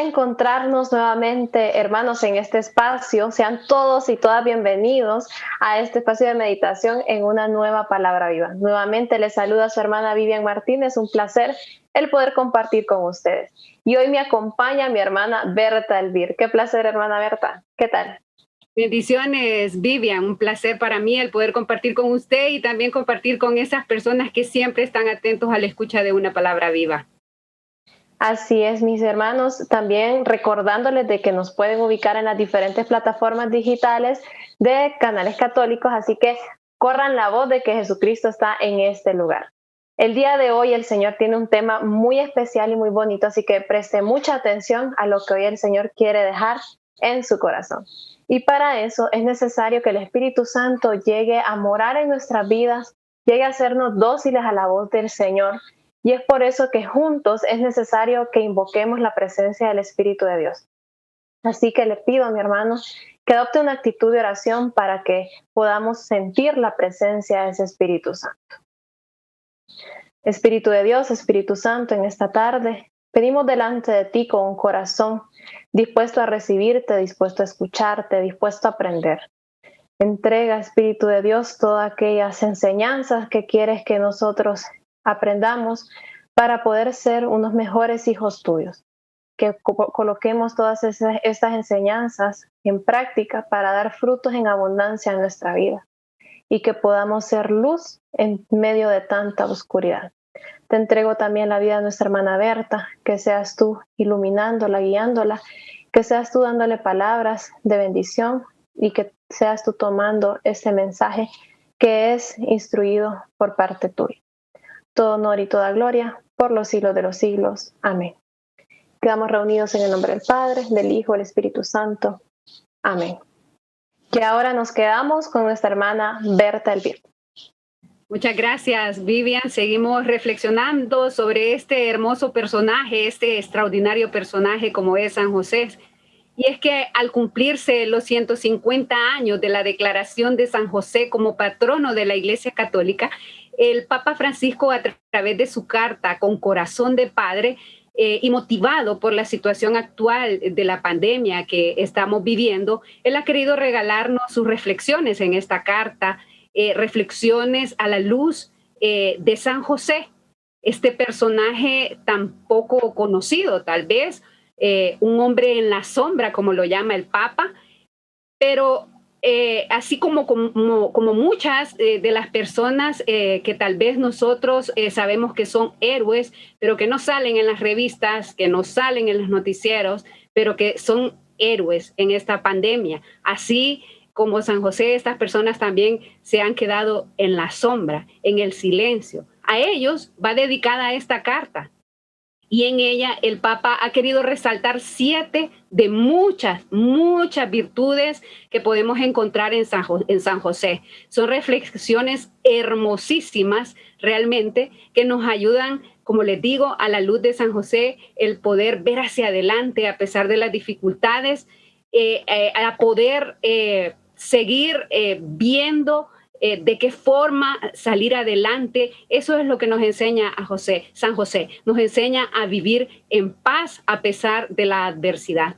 encontrarnos nuevamente, hermanos, en este espacio. Sean todos y todas bienvenidos a este espacio de meditación en una nueva palabra viva. Nuevamente les saluda su hermana Vivian Martínez. Un placer el poder compartir con ustedes. Y hoy me acompaña mi hermana Berta Elvir. Qué placer, hermana Berta. ¿Qué tal? Bendiciones, Vivian. Un placer para mí el poder compartir con usted y también compartir con esas personas que siempre están atentos a la escucha de una palabra viva. Así es, mis hermanos, también recordándoles de que nos pueden ubicar en las diferentes plataformas digitales de canales católicos, así que corran la voz de que Jesucristo está en este lugar. El día de hoy el Señor tiene un tema muy especial y muy bonito, así que preste mucha atención a lo que hoy el Señor quiere dejar en su corazón. Y para eso es necesario que el Espíritu Santo llegue a morar en nuestras vidas, llegue a hacernos dóciles a la voz del Señor. Y es por eso que juntos es necesario que invoquemos la presencia del Espíritu de Dios. Así que le pido a mi hermano que adopte una actitud de oración para que podamos sentir la presencia de ese Espíritu Santo. Espíritu de Dios, Espíritu Santo, en esta tarde pedimos delante de ti con un corazón dispuesto a recibirte, dispuesto a escucharte, dispuesto a aprender. Entrega, Espíritu de Dios, todas aquellas enseñanzas que quieres que nosotros aprendamos para poder ser unos mejores hijos tuyos. Que coloquemos todas estas enseñanzas en práctica para dar frutos en abundancia en nuestra vida y que podamos ser luz en medio de tanta oscuridad. Te entrego también la vida de nuestra hermana Berta, que seas tú iluminándola, guiándola, que seas tú dándole palabras de bendición y que seas tú tomando este mensaje que es instruido por parte tuya. Todo honor y toda gloria por los siglos de los siglos. Amén. Quedamos reunidos en el nombre del Padre, del Hijo, del Espíritu Santo. Amén. Y ahora nos quedamos con nuestra hermana Berta Elvir. Muchas gracias, Vivian. Seguimos reflexionando sobre este hermoso personaje, este extraordinario personaje como es San José. Y es que al cumplirse los 150 años de la declaración de San José como patrono de la Iglesia Católica, el Papa Francisco, a través de su carta con corazón de padre y motivado por la situación actual de la pandemia que estamos viviendo, él ha querido regalarnos sus reflexiones en esta carta, reflexiones a la luz de San José, este personaje tan poco conocido, tal vez, un hombre en la sombra, como lo llama el Papa, pero así como muchas de las personas que tal vez nosotros sabemos que son héroes, pero que no salen en las revistas, que no salen en los noticieros, pero que son héroes en esta pandemia. Así como San José, estas personas también se han quedado en la sombra, en el silencio. A ellos va dedicada esta carta. Y en ella el Papa ha querido resaltar 7 de muchas virtudes que podemos encontrar en San José. Son reflexiones hermosísimas realmente que nos ayudan, como les digo, a la luz de San José, el poder ver hacia adelante a pesar de las dificultades, a poder seguir viendo de qué forma salir adelante. Eso es lo que nos enseña a San José, nos enseña a vivir en paz a pesar de la adversidad.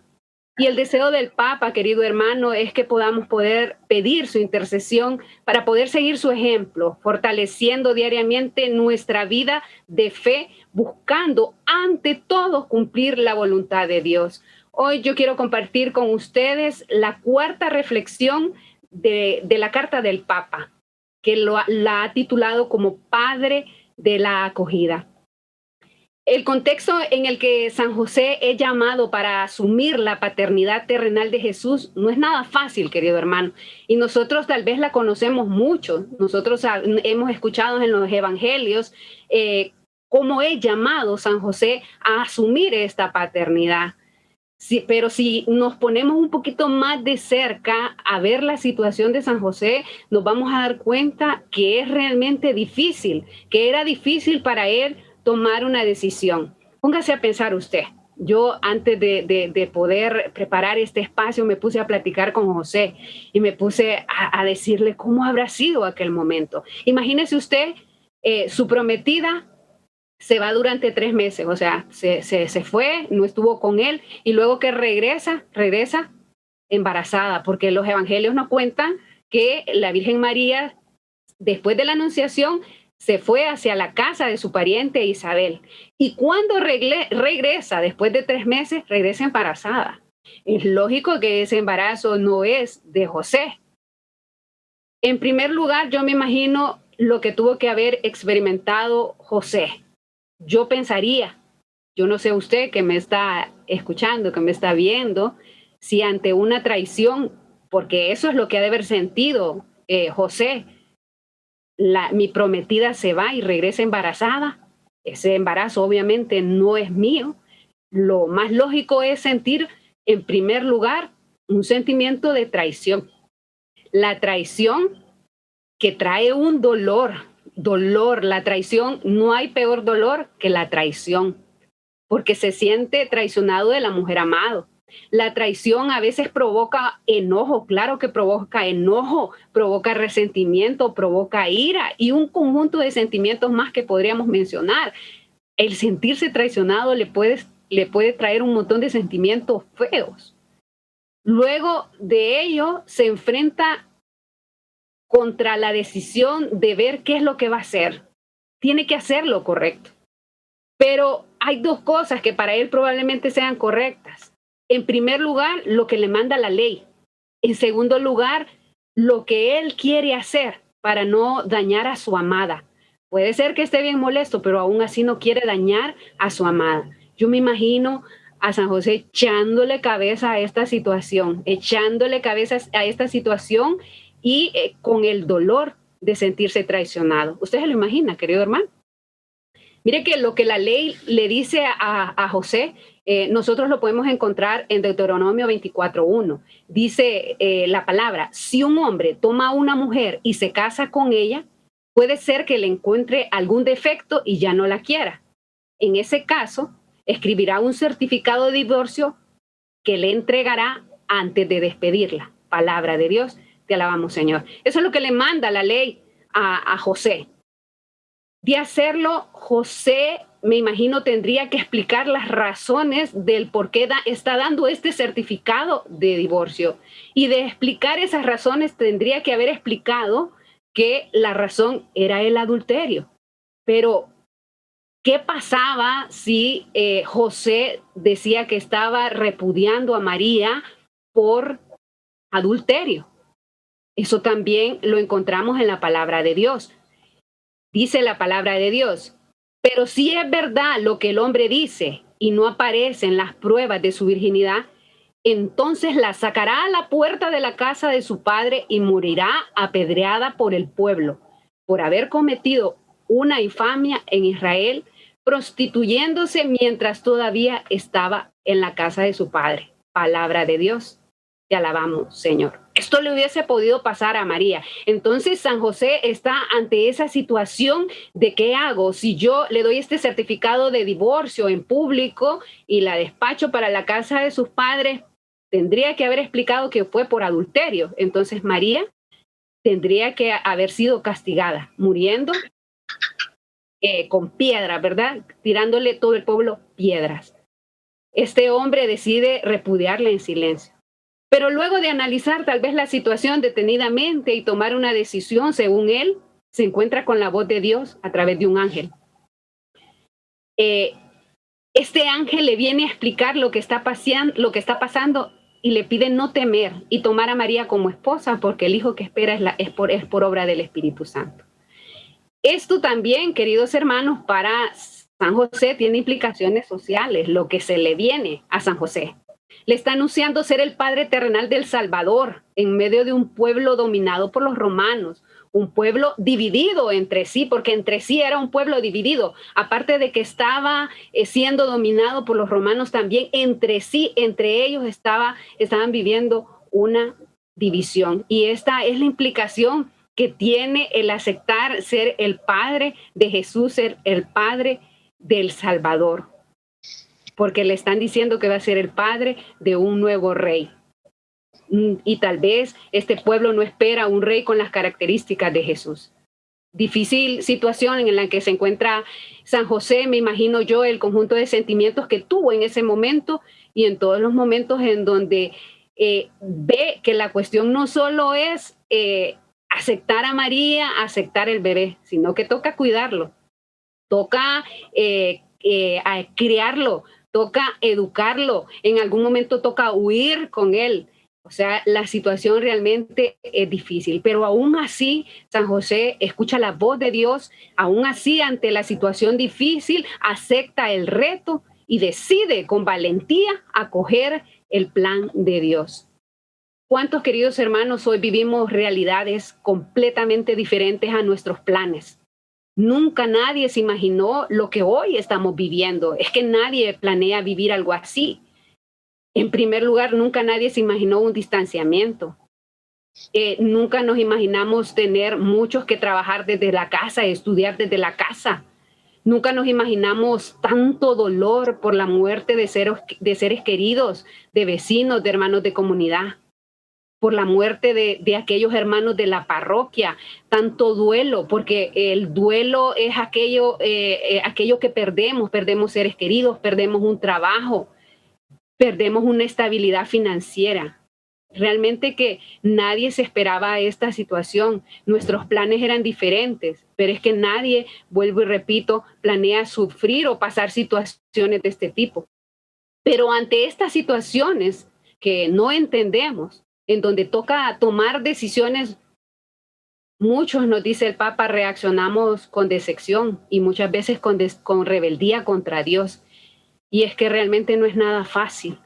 Y el deseo del Papa, querido hermano, es que podamos poder pedir su intercesión para poder seguir su ejemplo, fortaleciendo diariamente nuestra vida de fe, buscando ante todo cumplir la voluntad de Dios. Hoy yo quiero compartir con ustedes la 4ª reflexión de la carta del Papa, que la ha titulado como Padre de la Acogida. El contexto en el que San José es llamado para asumir la paternidad terrenal de Jesús no es nada fácil, querido hermano. Y nosotros tal vez la conocemos mucho. Nosotros hemos escuchado en los evangelios cómo es llamado San José a asumir esta paternidad. Sí, pero si nos ponemos un poquito más de cerca a ver la situación de San José, nos vamos a dar cuenta que es realmente difícil, que era difícil para él tomar una decisión. Póngase a pensar usted. Yo antes de poder preparar este espacio me puse a platicar con José y me puse a decirle cómo habrá sido aquel momento. Imagínese usted, su prometida se va durante 3 meses, o sea, se fue, no estuvo con él, y luego que regresa embarazada, porque los evangelios nos cuentan que la Virgen María, después de la anunciación, se fue hacia la casa de su pariente Isabel. Y cuando regresa, después de 3 meses, regresa embarazada. Es lógico que ese embarazo no es de José. En primer lugar, yo me imagino lo que tuvo que haber experimentado José. Yo pensaría, yo no sé usted que me está escuchando, que me está viendo, si ante una traición, porque eso es lo que ha de haber sentido José, mi prometida se va y regresa embarazada, ese embarazo obviamente no es mío. Lo más lógico es sentir, en primer lugar, un sentimiento de traición. La traición que trae un dolor, la traición, no hay peor dolor que la traición, porque se siente traicionado de la mujer amado. La traición a veces provoca enojo, claro que provoca enojo, provoca resentimiento, provoca ira y un conjunto de sentimientos más que podríamos mencionar. El sentirse traicionado le puede traer un montón de sentimientos feos. Luego de ello se enfrenta contra la decisión de ver qué es lo que va a hacer. Tiene que hacer lo correcto. Pero hay 2 cosas que para él probablemente sean correctas. En primer lugar, lo que le manda la ley. En segundo lugar, lo que él quiere hacer para no dañar a su amada. Puede ser que esté bien molesto, pero aún así no quiere dañar a su amada. Yo me imagino a San José echándole cabeza a esta situación, y con el dolor de sentirse traicionado. ¿Usted se lo imagina, querido hermano? Mire que lo que la ley le dice a José, nosotros lo podemos encontrar en Deuteronomio 24:1. Dice la palabra, si un hombre toma a una mujer y se casa con ella, puede ser que le encuentre algún defecto y ya no la quiera. En ese caso, escribirá un certificado de divorcio que le entregará antes de despedirla. Palabra de Dios, te alabamos, Señor. Eso es lo que le manda la ley a José. De hacerlo, José, me imagino, tendría que explicar las razones del por qué está dando este certificado de divorcio. Y de explicar esas razones, tendría que haber explicado que la razón era el adulterio. Pero, ¿qué pasaba si José decía que estaba repudiando a María por adulterio? Eso también lo encontramos en la palabra de Dios. Dice la palabra de Dios, pero si es verdad lo que el hombre dice y no aparecen las pruebas de su virginidad, entonces la sacará a la puerta de la casa de su padre y morirá apedreada por el pueblo, por haber cometido una infamia en Israel, prostituyéndose mientras todavía estaba en la casa de su padre. Palabra de Dios. Te alabamos, Señor. Esto le hubiese podido pasar a María. Entonces San José está ante esa situación de qué hago. Si yo le doy este certificado de divorcio en público y la despacho para la casa de sus padres, tendría que haber explicado que fue por adulterio. Entonces María tendría que haber sido castigada, muriendo con piedras, ¿verdad? Tirándole todo el pueblo piedras. Este hombre decide repudiarla en silencio. Pero luego de analizar tal vez la situación detenidamente y tomar una decisión según él, se encuentra con la voz de Dios a través de un ángel. Este ángel le viene a explicar lo que está pasando y le pide no temer y tomar a María como esposa porque el hijo que espera es por obra del Espíritu Santo. Esto también, queridos hermanos, para San José tiene implicaciones sociales, lo que se le viene a San José. Le está anunciando ser el padre terrenal del Salvador en medio de un pueblo dominado por los romanos, un pueblo dividido entre sí, porque entre sí era un pueblo dividido. Aparte de que estaba siendo dominado por los romanos, también entre sí, entre ellos estaban viviendo una división. Y esta es la implicación que tiene el aceptar ser el padre de Jesús, ser el padre del Salvador. Porque le están diciendo que va a ser el padre de un nuevo rey. Y tal vez este pueblo no espera un rey con las características de Jesús. difícil situación en la que se encuentra San José, me imagino yo el conjunto de sentimientos que tuvo en ese momento y en todos los momentos en donde ve que la cuestión no solo es aceptar a María, aceptar el bebé, sino que toca cuidarlo, toca criarlo, toca educarlo, en algún momento toca huir con él. O sea, la situación realmente es difícil, pero aún así San José escucha la voz de Dios, aún así ante la situación difícil acepta el reto y decide con valentía acoger el plan de Dios. ¿Cuántos, queridos hermanos, hoy vivimos realidades completamente diferentes a nuestros planes? Nunca nadie se imaginó lo que hoy estamos viviendo. Es que nadie planea vivir algo así. En primer lugar, nunca nadie se imaginó un distanciamiento. Nunca nos imaginamos tener muchos que trabajar desde la casa, estudiar desde la casa. Nunca nos imaginamos tanto dolor por la muerte de seres queridos, de vecinos, de hermanos de comunidad, por la muerte de aquellos hermanos de la parroquia, tanto duelo, porque el duelo es aquello que perdemos seres queridos, perdemos un trabajo, perdemos una estabilidad financiera. Realmente que nadie se esperaba esta situación. Nuestros planes eran diferentes, pero es que nadie, vuelvo y repito, planea sufrir o pasar situaciones de este tipo. Pero ante estas situaciones que no entendemos, en donde toca tomar decisiones, muchos, nos dice el Papa, reaccionamos con decepción y muchas veces con rebeldía contra Dios. Y es que realmente no es nada fácil.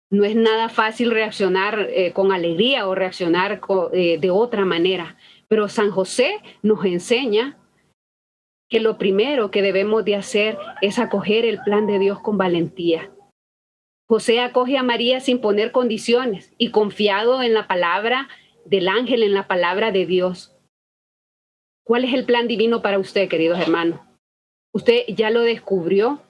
No es nada fácil reaccionar con alegría o reaccionar de otra manera. Pero San José nos enseña que lo primero que debemos de hacer es acoger el plan de Dios con valentía. José acoge a María sin poner condiciones y confiado en la palabra del ángel, en la palabra de Dios. ¿Cuál es el plan divino para usted, queridos hermanos? ¿Usted ya lo descubrió?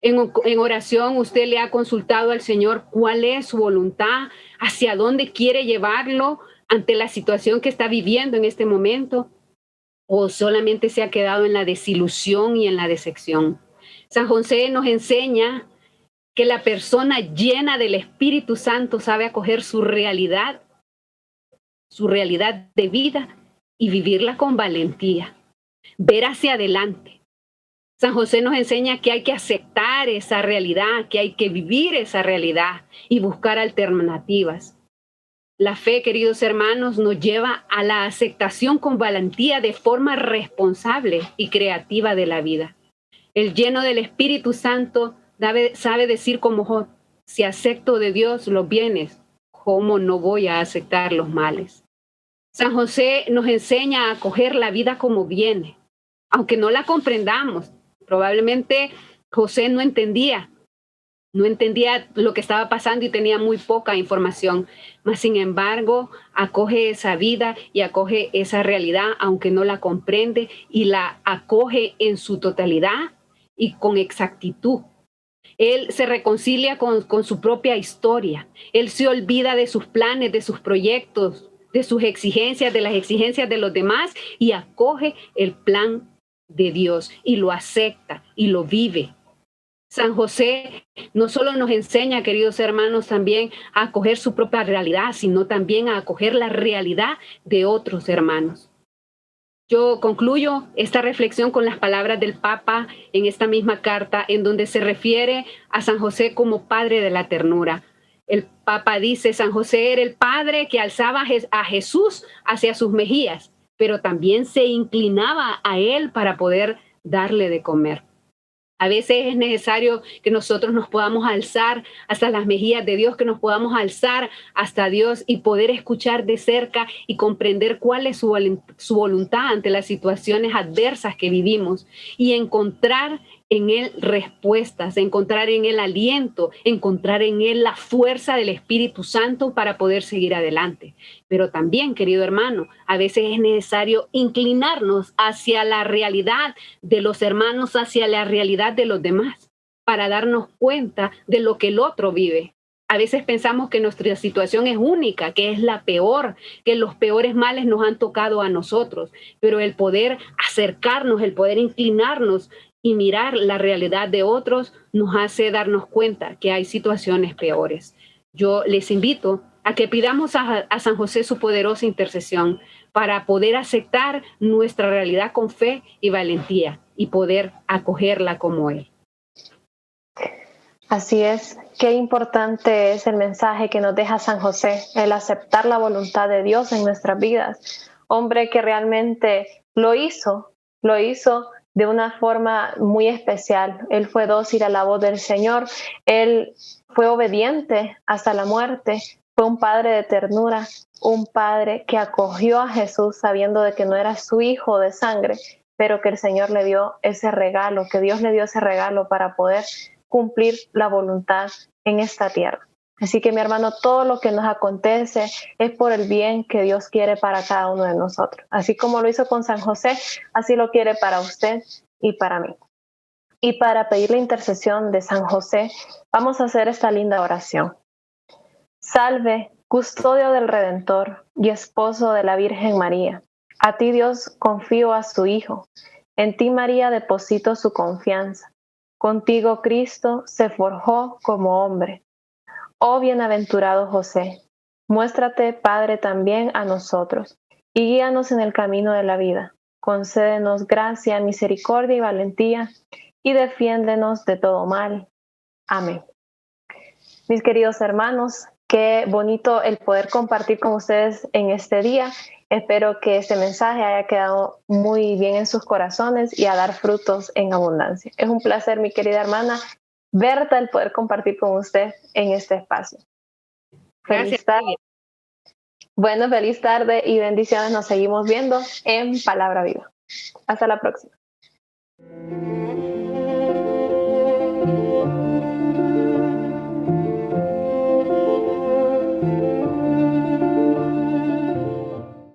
En oración usted le ha consultado al Señor cuál es su voluntad, hacia dónde quiere llevarlo ante la situación que está viviendo en este momento, o solamente se ha quedado en la desilusión y en la decepción. San José nos enseña que la persona llena del Espíritu Santo sabe acoger su realidad de vida y vivirla con valentía, ver hacia adelante. San José nos enseña que hay que aceptar esa realidad, que hay que vivir esa realidad y buscar alternativas. La fe, queridos hermanos, nos lleva a la aceptación con valentía de forma responsable y creativa de la vida. El lleno del Espíritu Santo sabe decir como si acepto de Dios los bienes, ¿cómo no voy a aceptar los males? San José nos enseña a acoger la vida como viene, aunque no la comprendamos. Probablemente José no entendía lo que estaba pasando y tenía muy poca información, mas sin embargo acoge esa vida y acoge esa realidad, aunque no la comprende, y la acoge en su totalidad y con exactitud. Él se reconcilia con su propia historia, él se olvida de sus planes, de sus proyectos, de sus exigencias, de las exigencias de los demás y acoge el plan de Dios y lo acepta y lo vive. San José no solo nos enseña, queridos hermanos, también a acoger su propia realidad, sino también a acoger la realidad de otros hermanos. Yo concluyo esta reflexión con las palabras del Papa en esta misma carta, en donde se refiere a San José como padre de la ternura. El Papa dice, San José era el padre que alzaba a Jesús hacia sus mejillas, pero también se inclinaba a él para poder darle de comer. A veces es necesario que nosotros nos podamos alzar hasta las mejillas de Dios, que nos podamos alzar hasta Dios y poder escuchar de cerca y comprender cuál es su voluntad ante las situaciones adversas que vivimos y encontrar en Él respuestas, encontrar en Él aliento, encontrar en Él la fuerza del Espíritu Santo para poder seguir adelante. Pero también, querido hermano, a veces es necesario inclinarnos hacia la realidad de los hermanos, hacia la realidad de los demás, para darnos cuenta de lo que el otro vive. A veces pensamos que nuestra situación es única, que es la peor, que los peores males nos han tocado a nosotros, pero el poder acercarnos, el poder inclinarnos y mirar la realidad de otros nos hace darnos cuenta que hay situaciones peores. Yo les invito a que pidamos a San José su poderosa intercesión para poder aceptar nuestra realidad con fe y valentía y poder acogerla como Él. Así es, qué importante es el mensaje que nos deja San José, el aceptar la voluntad de Dios en nuestras vidas. Hombre que realmente lo hizo de una forma muy especial. Él fue dócil a la voz del Señor, él fue obediente hasta la muerte, fue un padre de ternura, un padre que acogió a Jesús sabiendo de que no era su hijo de sangre, pero que el Señor le dio ese regalo, que Dios le dio ese regalo para poder cumplir la voluntad en esta tierra. Así que mi hermano, todo lo que nos acontece es por el bien que Dios quiere para cada uno de nosotros. Así como lo hizo con San José, así lo quiere para usted y para mí. Y para pedir la intercesión de San José, vamos a hacer esta linda oración. Salve, custodio del Redentor y esposo de la Virgen María. A ti Dios confío a su Hijo. En ti María deposito su confianza. Contigo Cristo se forjó como hombre. Oh bienaventurado José, muéstrate Padre también a nosotros y guíanos en el camino de la vida. Concédenos gracia, misericordia y valentía y defiéndenos de todo mal. Amén. Mis queridos hermanos, qué bonito el poder compartir con ustedes en este día. Espero que este mensaje haya quedado muy bien en sus corazones y a dar frutos en abundancia. Es un placer, mi querida hermana Berta, el poder compartir con usted en este espacio. Gracias. Feliz tarde. Bueno, feliz tarde y bendiciones. Nos seguimos viendo en Palabra Viva. Hasta la próxima.